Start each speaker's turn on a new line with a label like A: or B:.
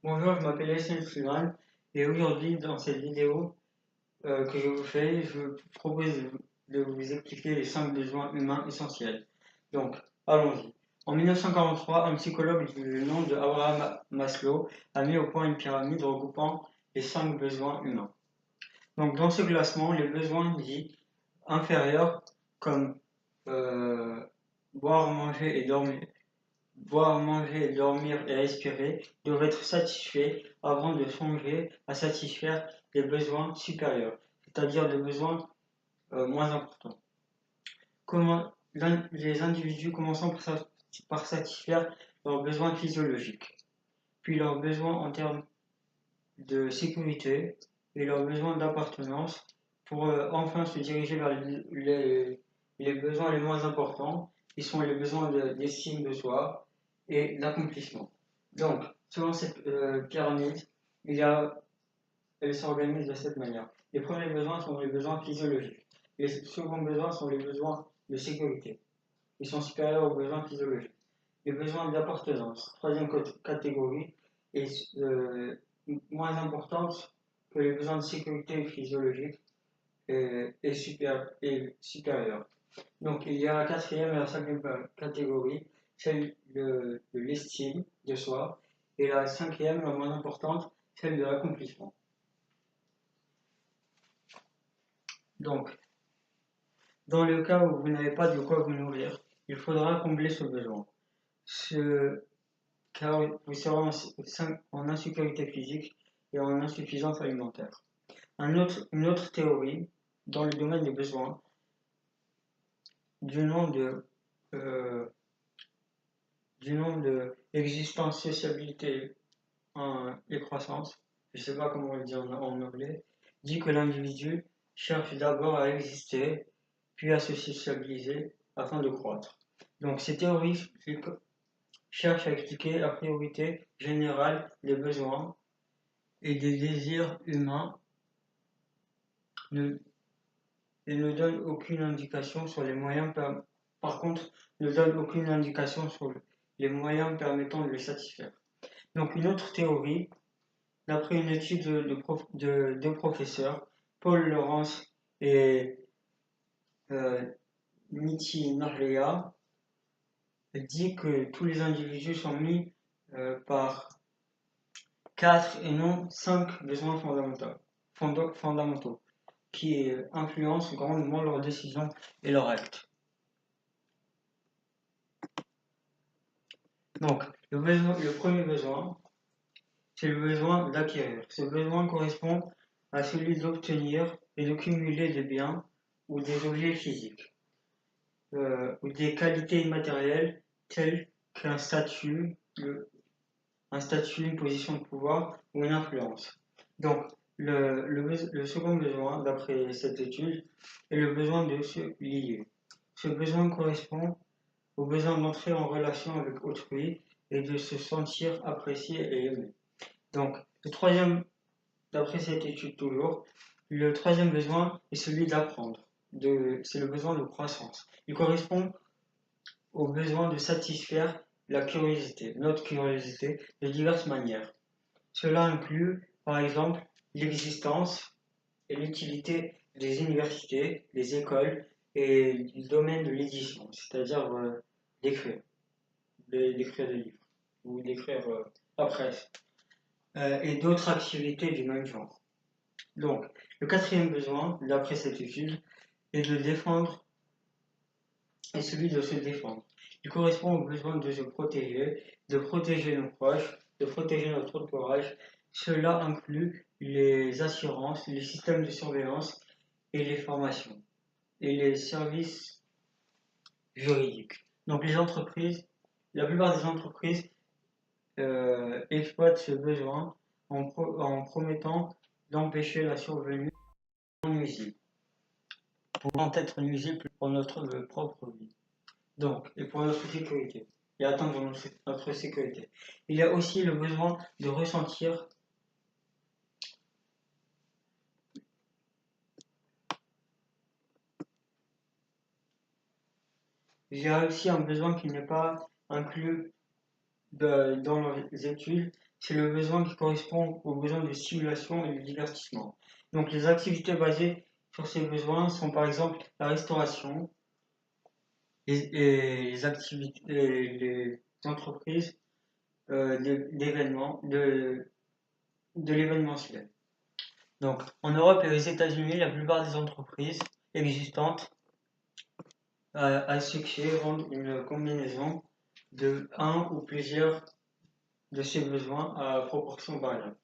A: Bonjour, je m'appelle Yassine Slimane et aujourd'hui dans cette vidéo que je vous fais, je vous propose de vous expliquer les 5 besoins humains essentiels. Donc, allons-y. En 1943, un psychologue du nom de Abraham Maslow a mis au point une pyramide regroupant les 5 besoins humains. Donc, dans ce classement, les besoins dits inférieurs comme euh, boire, manger et dormir, boire, manger, dormir et respirer doivent être satisfaits avant de songer à satisfaire les besoins supérieurs, c'est-à-dire les besoins moins importants. Comment les individus commençant par satisfaire leurs besoins physiologiques, puis leurs besoins en termes de sécurité et leurs besoins d'appartenance pour enfin se diriger vers les besoins les moins importants, qui sont les besoins d'estime de soi et d'accomplissement. Donc, selon cette pyramide, il y a, elle s'organise de cette manière. Les premiers besoins sont les besoins physiologiques. Les seconds besoins sont les besoins de sécurité. Ils sont supérieurs aux besoins physiologiques. Les besoins d'appartenance, troisième catégorie, est moins importante que les besoins de sécurité physiologique et supérieure. Donc il y a la quatrième et la cinquième catégorie, celle de l'estime de soi, et la cinquième, la moins importante, celle de l'accomplissement. Donc, dans le cas où vous n'avez pas de quoi vous nourrir, il faudra combler ce besoin. Car vous serez en insécurité physique et en insuffisance alimentaire. Une autre théorie dans le domaine des besoins du nom de euh, existence, sociabilité et croissance, je ne sais pas comment on le dit en anglais, dit que l'individu cherche d'abord à exister, puis à se sociabiliser afin de croître. Donc ces théories cherchent à expliquer la priorité générale des besoins et des désirs humains ne, et ne donnent aucune indication sur les moyens par contre ne donnent aucune indication sur les moyens permettant de les satisfaire. Donc une autre théorie, d'après une étude de deux professeurs, Paul Lawrence et Niti Narleya, dit que tous les individus sont mis par 4 et non 5 besoins fondamentaux qui influencent grandement leurs décisions et leurs actes. Donc, le premier besoin, c'est le besoin d'acquérir. Ce besoin correspond à celui d'obtenir et de cumuler des biens ou des objets physiques, ou des qualités immatérielles telles qu'un statut, une position de pouvoir ou une influence. Donc, le second besoin, d'après cette étude, est le besoin de se lier. Ce besoin correspond au besoin d'entrer en relation avec autrui et de se sentir apprécié et aimé. Donc, le troisième, d'après cette étude toujours, le troisième besoin est celui d'apprendre. C'est le besoin de croissance. Il correspond au besoin de satisfaire notre curiosité, de diverses manières. Cela inclut, par exemple, l'existence et l'utilité des universités, des écoles et du domaine de l'édition, c'est-à-dire d'écrire, d'écrire des livres ou d'écrire la presse, et d'autres activités du même genre. Donc, le quatrième besoin, d'après cette étude, est celui de se défendre. Il correspond au besoin de se protéger, de protéger nos proches, de protéger notre entourage. Cela inclut les assurances, les systèmes de surveillance et les formations et les services juridiques. Donc la plupart des entreprises exploitent ce besoin en promettant d'empêcher la survenue non nuisible, pouvant être nuisible pour notre propre vie. Donc, et pour notre sécurité, et atteindre notre sécurité. Il y a aussi le besoin de ressentir, il y a aussi un besoin qui n'est pas inclus dans les études, c'est le besoin qui correspond aux besoins de stimulation et de divertissement. Donc les activités basées sur ces besoins sont par exemple la restauration, les activités, les entreprises de l'événementiel. Donc en Europe et aux États-Unis, la plupart des entreprises existantes à succès rendent une combinaison de un ou plusieurs de ces besoins à proportion variable.